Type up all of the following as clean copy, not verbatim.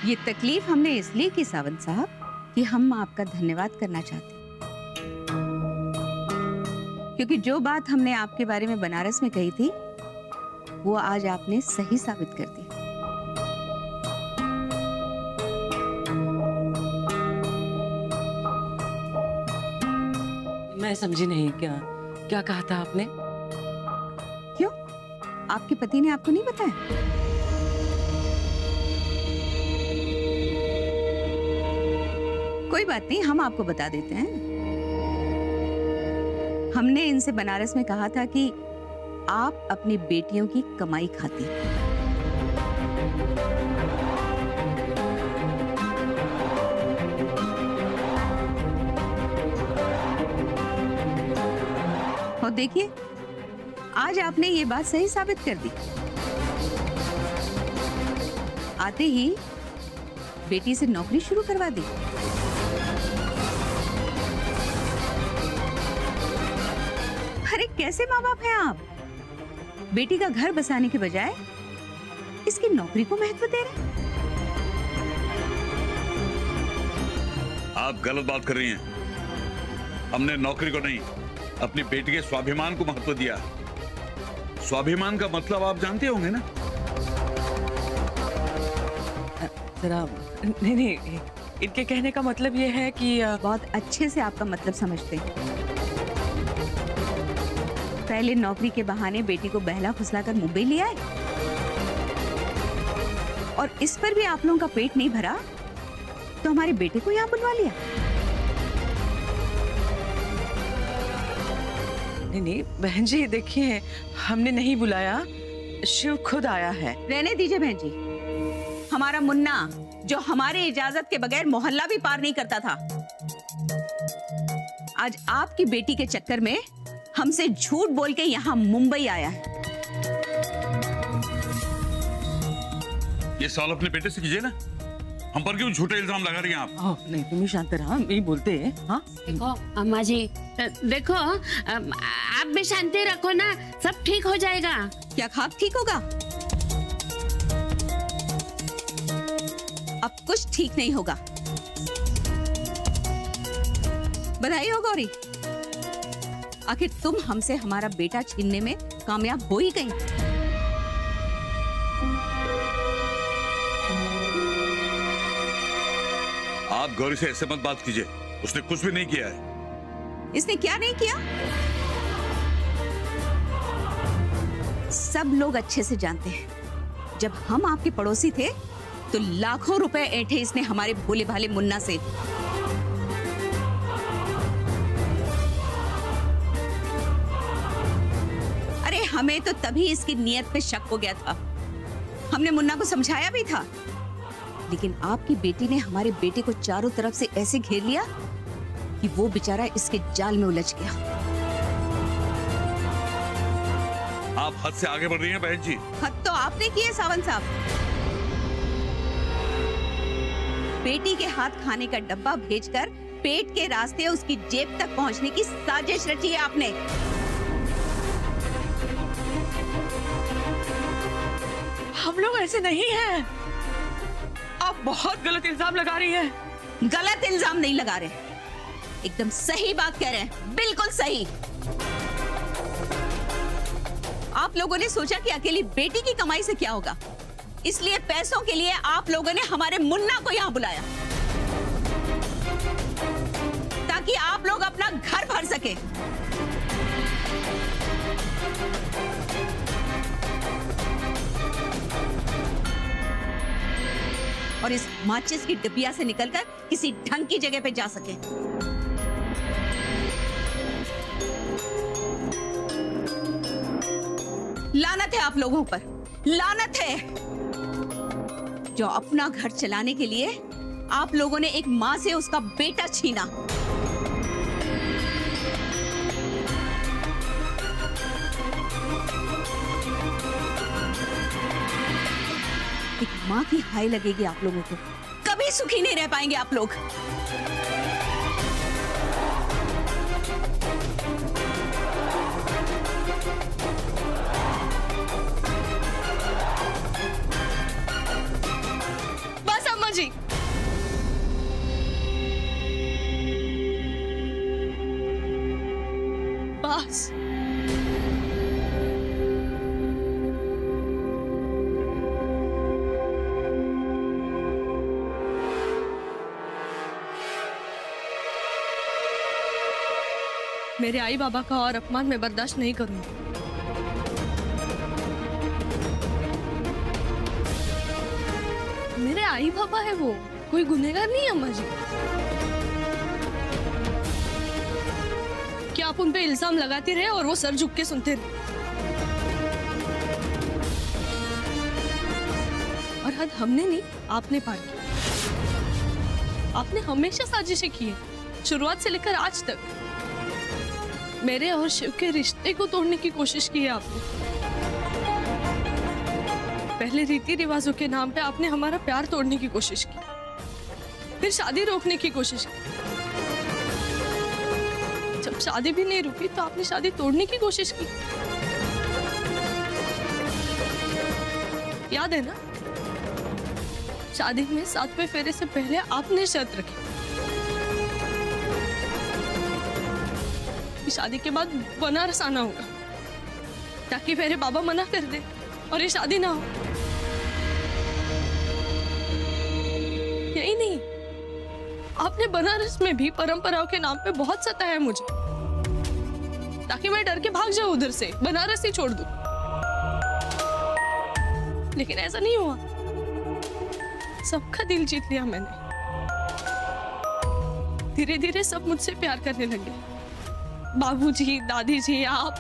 ये तकलीफ हमने इसलिए की सावंत साहब कि हम आपका धन्यवाद करना चाहते हैं, क्योंकि जो बात हमने आपके बारे में बनारस में कही थी वो आज आपने सही साबित कर दी। मैं समझी नहीं, क्या क्या कहा था आपने? क्यों, आपके पति ने आपको नहीं बताया? कोई बात नहीं, हम आपको बता देते हैं। हमने इनसे बनारस में कहा था कि आप अपनी बेटियों की कमाई खाती। और देखिए, आज आपने ये बात सही साबित कर दी। आते ही बेटी से नौकरी शुरू करवा दी। अरे कैसे माँ बाप हैं आप? बेटी का घर बसाने के बजाय इसकी नौकरी को महत्व दे रहे हैं। आप गलत बात कर रही हैं। हमने नौकरी को नहीं, अपनी बेटी के स्वाभिमान को महत्व दिया। स्वाभिमान का मतलब आप जानते होंगे ना? जरा नहीं, इनके कहने का मतलब ये है कि बहुत अच्छे से आपका मतलब समझते हैं। पहले नौकरी के बहाने बेटी को बहला फुसलाकर मुंबई ले आए, और इस पर भी आप लोगों का पेट नहीं भरा तो हमारे बेटे को यहाँ बुलवा लिया। नहीं बहन जी, देखिए हमने नहीं बुलाया, शिव खुद आया है। रहने दीजिए बहन जी। हमारा मुन्ना जो हमारे इजाजत के बगैर मोहल्ला भी पार नहीं करता था, आज आपकी बेटी के चक्कर में हमसे झूठ बोल के यहाँ मुंबई आया है। ये सवाल अपने बेटे से कीजिए ना, हम पर क्यों झूठे इल्जाम लगा रही हैं आप? नहीं तुम शांत रहा, यही बोलते हैं। हाँ देखो अम्मा जी, देखो आप भी शांति रखो ना, सब ठीक हो जाएगा। क्या खाब ठीक होगा? अब कुछ ठीक नहीं होगा। बधाई हो गौरी, आखिर तुम हमसे हमारा बेटा छीनने में कामयाब हो ही गई। आप गौरी से ऐसे मत बात कीजिए, उसने कुछ भी नहीं किया है। इसने क्या नहीं किया? सब लोग अच्छे से जानते हैं, जब हम आपके पड़ोसी थे तो लाखों रुपए ऐंठे इसने हमारे भोले भाले मुन्ना से। अरे हमें तो तभी इसकी नियत पे शक हो गया था। हमने मुन्ना को समझाया भी था, लेकिन आपकी बेटी ने हमारे बेटे को चारों तरफ से ऐसे घेर लिया कि वो बेचारा इसके जाल में उलझ गया। आप हद से आगे बढ़ रही हैं बहन जी। हद तो आपने की है सावंत साहब। बेटी के हाथ खाने का डब्बा भेजकर पेट के रास्ते उसकी जेब तक पहुंचने की साजिश रची है आपने। हम लोग ऐसे नहीं हैं। आप बहुत गलत इल्जाम लगा रही हैं। गलत इल्जाम नहीं लगा रहे, एकदम सही बात कह रहे हैं, बिल्कुल सही। आप लोगों ने सोचा कि अकेली बेटी की कमाई से क्या होगा, इसलिए पैसों के लिए आप लोगों ने हमारे मुन्ना को यहाँ बुलाया ताकि आप लोग अपना घर भर सके। और इस माचिस की डिबिया से निकलकर किसी ढंग की जगह पे जा सके। लानत है आप लोगों पर, लानत है, जो अपना घर चलाने के लिए आप लोगों ने एक माँ से उसका बेटा छीना। एक माँ की हाय लगेगी आप लोगों को, कभी सुखी नहीं रह पाएंगे आप लोग। बस अम्मा अम्मा जी। बस मेरे आई बाबा का और अपमान मैं बर्दाश्त नहीं करूंगी। मेरे आई बाबा है वो, कोई गुनहगार नहीं है अम्मा जी। क्या आप उन पे इल्जाम लगाती रहे और वो सर झुक के सुनते रहे? और हद हमने नहीं, आपने पार की। आपने हमेशा साजिशें की है, शुरुआत से लेकर आज तक। मेरे और शिव के रिश्ते को तोड़ने की कोशिश की है आपने। पहले रीति रिवाजों के नाम पे आपने हमारा प्यार तोड़ने की कोशिश की, फिर शादी रोकने की कोशिश की। जब शादी भी नहीं रुकी तो आपने शादी तोड़ने की कोशिश की। याद है ना? शादी में 7वें फेरे से पहले आपने शर्त रखी कि शादी के बाद बनारस आना होगा, ताकि मेरे बाबा मना कर दे और ये शादी ना हो। यही नहीं, आपने बनारस में भी परंपराओं के नाम पे बहुत सताया मुझे, ताकि मैं डर के भाग जाऊं उधर से, बनारस ही छोड़ दूं। लेकिन ऐसा नहीं हुआ, सबका दिल जीत लिया मैंने। धीरे धीरे सब मुझसे प्यार करने लगे, बाबूजी, दादी जी, आप।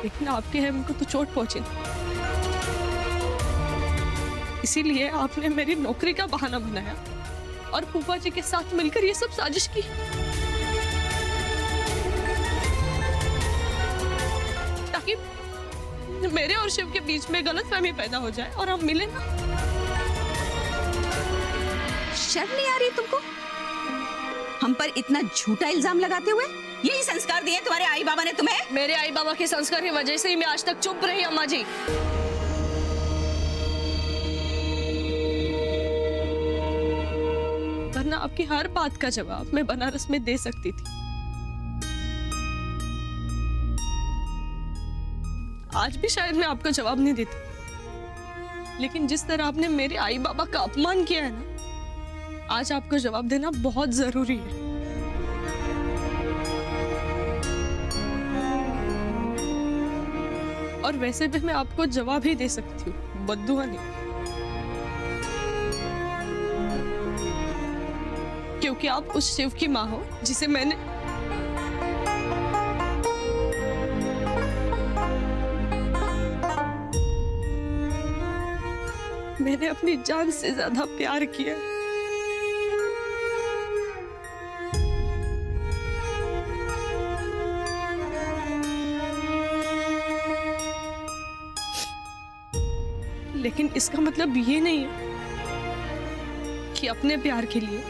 लेकिन आपके हम को तो चोट पहुंची, इसीलिए आपने मेरी नौकरी का बहाना बनाया और फूफा जी के साथ मिलकर ये सब साजिश की, ताकि मेरे और शिव के बीच में गलतफहमी पैदा हो जाए और हम मिले ना। शर्म नहीं आ रही तुमको? हम पर इतना झूठा इल्जाम लगाते हुए? यही संस्कार दिए तुम्हारे आई बाबा ने तुम्हें? मेरे आई बाबा के संस्कार की वजह से ही मैं आज तक चुप रही अम्मा जी। वरना आपकी हर बात का जवाब मैं बनारस में दे सकती थी। आज भी शायद मैं आपको जवाब नहीं देती, लेकिन जिस तरह आपने मेरे आई बाबा का अपमान किया है ना, आज आपको जवाब देना बहुत जरूरी है। और वैसे भी मैं आपको जवाब ही दे सकती हूँ, बद्दुआ नहीं, क्योंकि आप उस शिव की माँ हो जिसे मैंने अपनी जान से ज्यादा प्यार किया। लेकिन इसका मतलब ये नहीं है कि अपने प्यार के लिए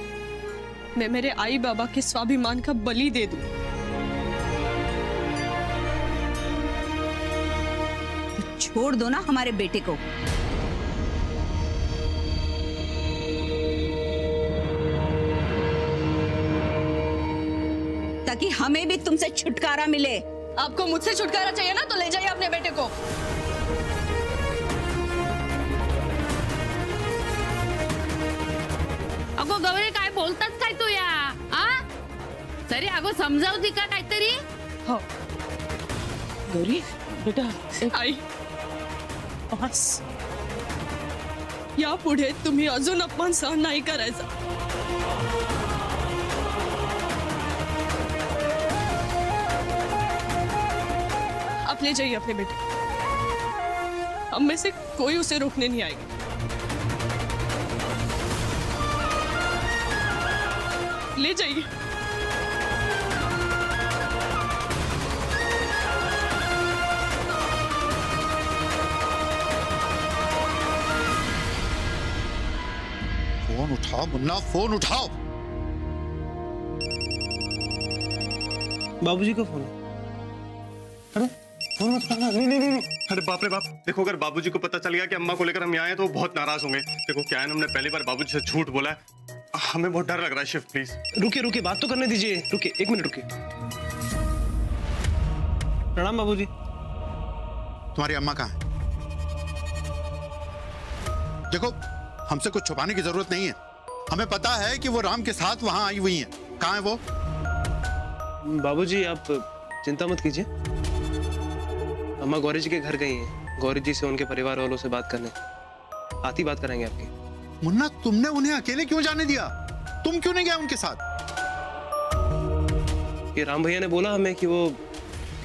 मैं मेरे आई बाबा के स्वाभिमान का बलि दे दूं। तो छोड़ दो ना हमारे बेटे को। ताकि हमें भी तुमसे छुटकारा मिले। आपको मुझसे छुटकारा चाहिए ना, तो ले जाइए अपने बेटे को। अगो गौरी, काय बोलतात काय तू या? आ? तरी अगो समजावती का काहीतरी? हो गौरी बेटा, आई, बस यापुढे तुम्ही अजून अपमान सहन नाही करायचा। आप ले जाइए अपने बेटे, हम में से कोई उसे रोकने नहीं आएगा। ले जाइए। फोन उठाओ मुन्ना, फोन उठाओ। बाबूजी का फोन है ना? फोन मत करना। नहीं नहीं नहीं नहीं। अरे बाप रे बाप, देखो अगर बाबूजी को पता चल गया कि अम्मा को लेकर हम यहाँ आए तो वो बहुत नाराज होंगे। देखो क्या है, हमने पहली बार बाबूजी से झूठ बोला है, हमें बहुत डर लग रहा है। शिव प्लीज रुकिए रुकिए, बात तो करने दीजिए। रुकिए 1 मिनट रुकिए। प्रणाम बाबूजी। तुम्हारी अम्मा कहाँ है? देखो, हमसे कुछ छुपाने की जरूरत नहीं है। हमें पता है कि वो राम के साथ वहां आई हुई हैं। कहाँ है वो? बाबूजी आप चिंता मत कीजिए, अम्मा गौरी जी के घर गई हैं। गौरी जी से उनके परिवार वालों से बात करने आती, बात कराएंगे आपकी। मुन्ना, तुमने उन्हें अकेले क्यों जाने दिया? तुम क्यों नहीं गया उनके साथ? ये राम भैया ने बोला हमें कि वो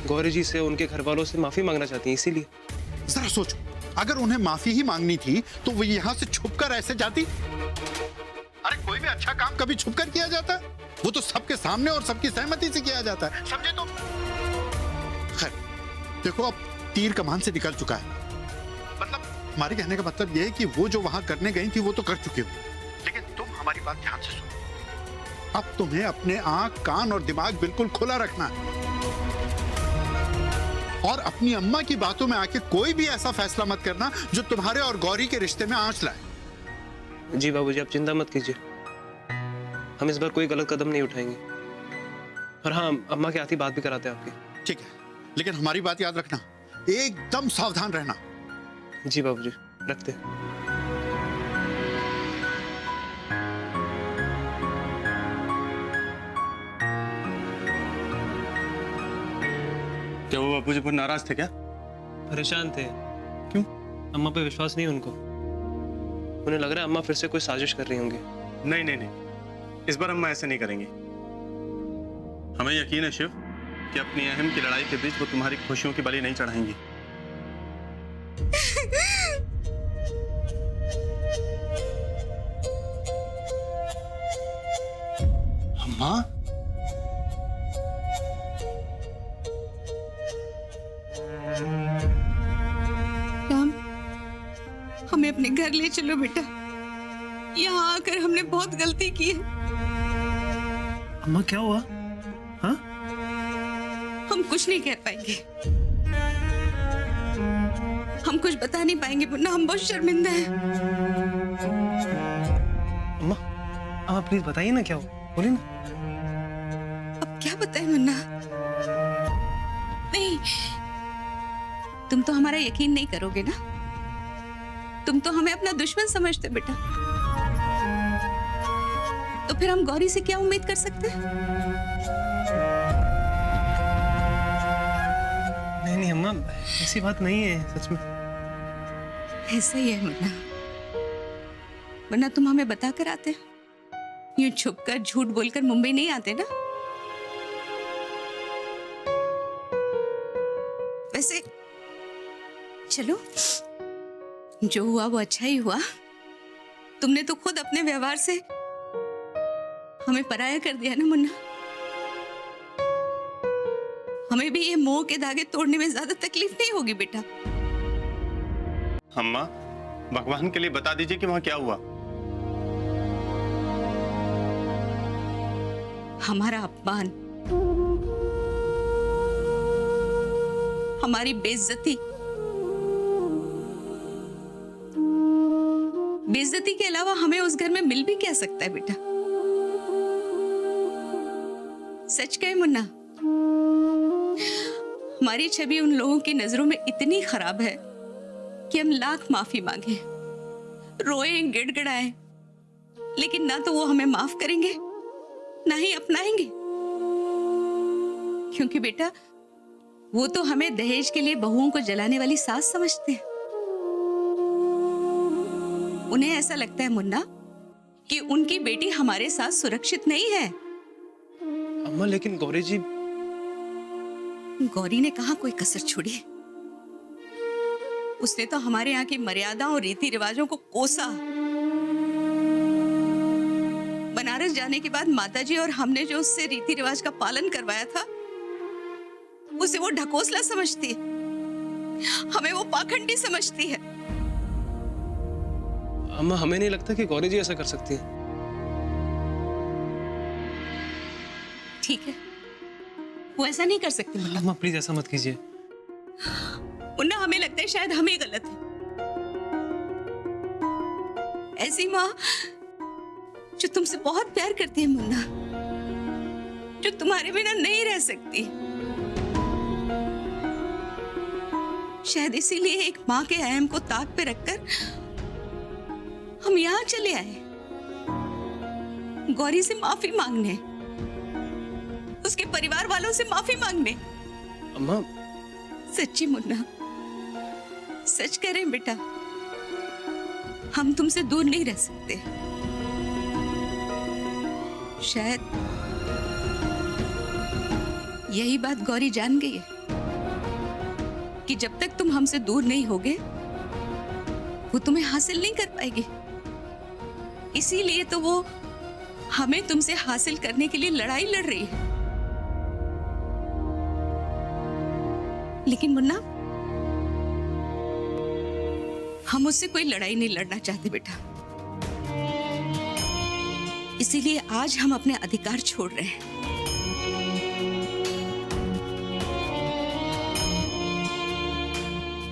गौरी जी से उनके घर वालों से माफी मांगना चाहती हैं, इसीलिए। जरा सोचो, अगर उन्हें माफी ही मांगनी थी तो वो यहाँ से छुपकर ऐसे जाती? अरे कोई भी अच्छा काम कभी छुपकर किया जाता है? वो तो सबके सामने और सबकी सहमति से किया जाता है, समझे तुम? खैर, देखो अब तीर कमान से निकल चुका है। मतलब हमारे कहने का मतलब यह है कि वो जो वहां करने गई थी वो तो कर चुके हो, लेकिन तुम हमारी बात ध्यान से सुनो। अब तुम्हें अपने आंख, कान और दिमाग बिल्कुल खुला रखना है और अपनी अम्मा की बातों में आके कोई भी ऐसा फैसला मत करना जो तुम्हारे और गौरी के रिश्ते में आंच लाए। जी बाबूजी, आप चिंता मत कीजिए, हम इस बार कोई गलत कदम नहीं उठाएंगे। और हाँ, अम्मा के आती बात भी कराते हैं आपकी। ठीक है, लेकिन हमारी बात याद रखना, एकदम सावधान रहना। जी बाबूजी, रखते हैं। क्या वो बाबूजी बहुत नाराज थे क्या? परेशान थे। क्यों? अम्मा पे विश्वास नहीं उनको, उन्हें लग रहा है अम्मा फिर से कोई साजिश कर रही होंगी। नहीं नहीं नहीं, इस बार हम ऐसे नहीं करेंगे। हमें यकीन है शिव कि अपनी अहम की लड़ाई के बीच वो तुम्हारी खुशियों की बलि नहीं चढ़ाएंगी। अम्मा, राम, हमें अपने घर ले चलो बेटा। यहाँ आकर हमने बहुत गलती की है। अम्मा क्या हुआ? हाँ? हम कुछ नहीं कह पाएंगे, हम कुछ बता नहीं पाएंगे मुन्ना, हम बहुत शर्मिंदा हैं। अम्मा, अम्मा प्लीज बताइए ना क्या हुआ, बोलिए ना। अब क्या बताएं मुन्ना? नहीं, तुम तो हमारा यकीन नहीं करोगे ना। तुम तो हमें अपना दुश्मन समझते हो बेटा, तो फिर हम गौरी से क्या उम्मीद कर सकते हैं? नहीं नहीं अम्मा, ऐसी बात नहीं है, सच में। ऐसा ही है मुन्ना, वरना तुम हमें बता कर आते, यूं छुपकर झूठ बोलकर मुंबई नहीं आते ना। वैसे चलो, जो हुआ वो अच्छा ही हुआ। तुमने तो खुद अपने व्यवहार से हमें पराया कर दिया ना मुन्ना। हमें भी ये मोह के धागे तोड़ने में ज्यादा तकलीफ नहीं होगी बेटा। अम्मा, भगवान के लिए बता दीजिए कि वहां क्या हुआ। हमारा अपमान, हमारी बेइज्जती, बेइज्जती के अलावा हमें उस घर में मिल भी क्या सकता है बेटा? सच कहे मुन्ना, हमारी छवि उन लोगों की नजरों में इतनी खराब है कि हम लाख माफी मांगे, रोएं, गिड़गिड़ाएं, लेकिन ना तो वो हमें माफ करेंगे ना ही अपनाएंगे। क्योंकि बेटा, वो तो हमें दहेज के लिए बहुओं को जलाने वाली सास समझते हैं। उन्हें ऐसा लगता है मुन्ना कि उनकी बेटी हमारे साथ सुरक्षित नहीं है। अम्मा लेकिन गौरी जी, गौरी ने कहा कोई कसर छोड़ी। उसने तो हमारे यहाँ की मर्यादाओं और रीति रिवाजों को कोसा। बनारस जाने के बाद माताजी और हमने जो उससे रीति रिवाज का पालन करवाया था, उसे वो ढकोसला समझती है, हमें वो पाखंडी समझती है। अम्मा हमें नहीं लगता कि गौरी जी ऐसा कर सकती है। ठीक है, वो ऐसा नहीं कर सकती मुन्ना। अम्मा प्लीज ऐसा मत कीजिए, मुन्ना, हमें लगता है शायद हम ही गलत हैं। ऐसी माँ जो तुमसे बहुत प्यार करती है मुन्ना, जो तुम्हारे बिना नहीं रह सकती, शायद इसीलिए एक माँ के अहम को ताक पे रखकर हम यहाँ चले आए, गौरी से माफी मांगने, उसके परिवार वालों से माफी मांगने। अम्मा, सच्ची मुन्ना, सच करें बेटा, हम तुमसे दूर नहीं रह सकते। शायद यही बात गौरी जान गई है कि जब तक तुम हमसे दूर नहीं होगे वो तुम्हें हासिल नहीं कर पाएगी। इसीलिए तो वो हमें तुमसे हासिल करने के लिए लड़ाई लड़ रही है। लेकिन मुन्ना, हम उससे कोई लड़ाई नहीं लड़ना चाहते बेटा। इसीलिए आज हम अपने अधिकार छोड़ रहे हैं।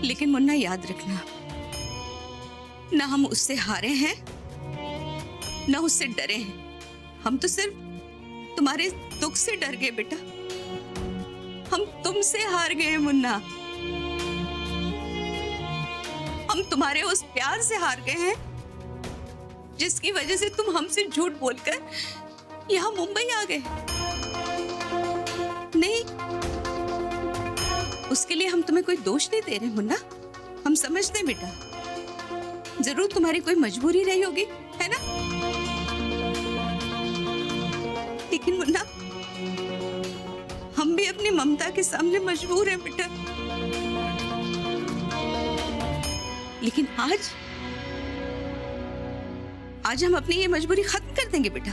लेकिन मुन्ना, याद रखना, ना हम उससे हारे हैं ना उससे डरे हैं। हम तो सिर्फ तुम्हारे दुख से डर गए बेटा। हम तुमसे हार गए हैं मुन्ना। हम तुम्हारे उस प्यार से हार गए हैं जिसकी वजह से तुम हमसे झूठ बोलकर यहाँ मुंबई आ गए। नहीं, उसके लिए हम तुम्हें कोई दोष नहीं दे रहे मुन्ना। हम समझते हैं बेटा, जरूर तुम्हारी कोई मजबूरी रही होगी, है ना? लेकिन मुन्ना, हम भी अपनी ममता के सामने मजबूर हैं बेटा। लेकिन आज हम अपनी ये मजबूरी खत्म कर देंगे बेटा।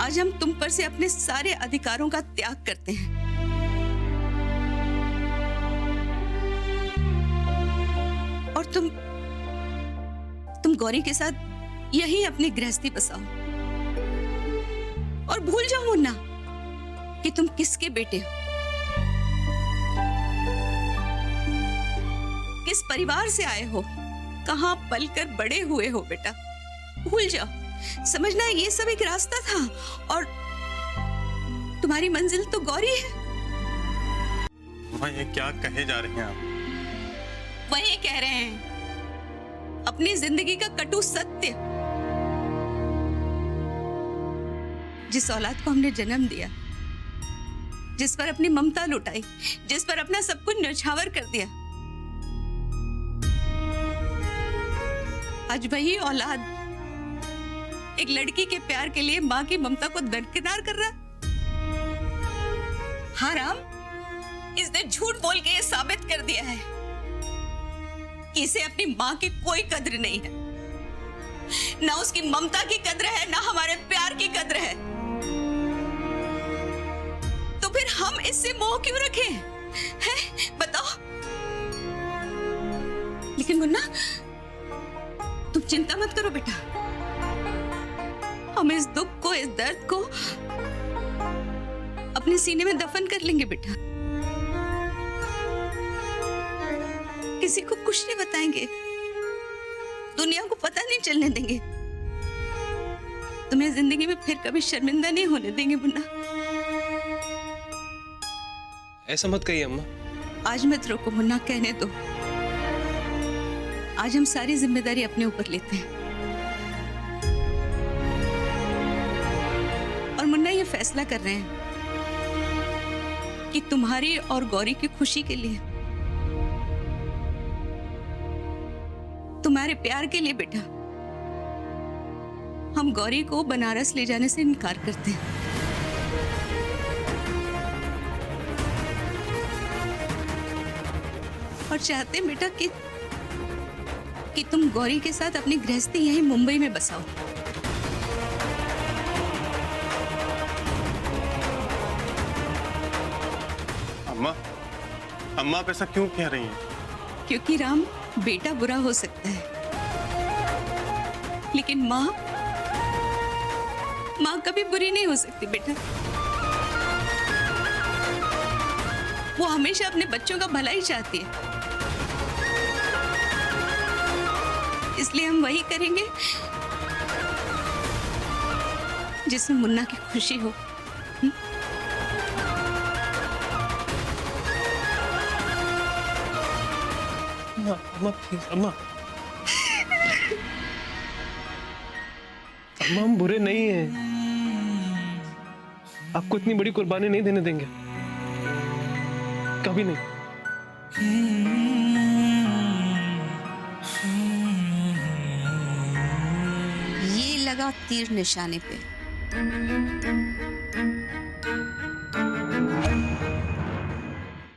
आज हम तुम पर से अपने सारे अधिकारों का त्याग करते हैं। और तुम गौरी के साथ यही अपनी गृहस्थी बसाओ और भूल जाओ मुन्ना कि तुम किसके बेटे हो, किस परिवार से आए हो, कहां पलकर बड़े हुए हो बेटा। भूल जाओ। समझना, ये सब एक रास्ता था और तुम्हारी मंजिल तो गौरी है। अम्मा, ये क्या कहे जा रहे हैं आप? वही कह रहे हैं, अपनी जिंदगी का कटु सत्य। जिस औलाद को हमने जन्म दिया, जिस पर अपनी ममता लुटाई, जिस पर अपना सब कुछ न्यौछावर कर दिया, आज वही औलाद एक लड़की के प्यार के लिए मां की ममता को दरकिनार कर रहा। हाँ राम, इसने झूठ बोल के ये साबित कर दिया है कि इसे अपनी मां की कोई कद्र नहीं है। ना उसकी ममता की कद्र है, ना हमारे प्यार की कद्र है। तो फिर हम इससे मोह क्यों रखें? हैं? बताओ। लेकिन मुन्ना, तुम चिंता मत करो बेटा। हम इस दुख को, इस दर्द को अपने सीने में दफन कर लेंगे बेटा। किसी को कुछ नहीं बताएंगे, दुनिया को पता नहीं चलने देंगे। तुम्हें जिंदगी में फिर कभी शर्मिंदा नहीं होने देंगे मुन्ना। ऐसा मत कहिए अम्मा। आज मत रोको मुन्ना, कहने दो। आज हम सारी जिम्मेदारी अपने ऊपर लेते हैं और मुन्ना ये फैसला कर रहे हैं कि तुम्हारी और गौरी की खुशी के लिए, तुम्हारे प्यार के लिए बेटा, हम गौरी को बनारस ले जाने से इनकार करते हैं। और चाहते हैं बेटा कि तुम गौरी के साथ अपनी गृहस्थी यहीं मुंबई में बसाओ। अम्मा, अम्मा आप ऐसा क्यों कह रही हैं? क्योंकि राम, बेटा बुरा हो सकता है लेकिन माँ कभी बुरी नहीं हो सकती बेटा। वो हमेशा अपने बच्चों का भला ही चाहती है, इसलिए हम वही करेंगे जिसमें मुन्ना की खुशी हो। अम्मा प्लीज अम्मा। अम्मा हम बुरे नहीं हैं, आपको इतनी बड़ी कुर्बानी नहीं देने देंगे, कभी नहीं। ये लगा तीर निशाने पे।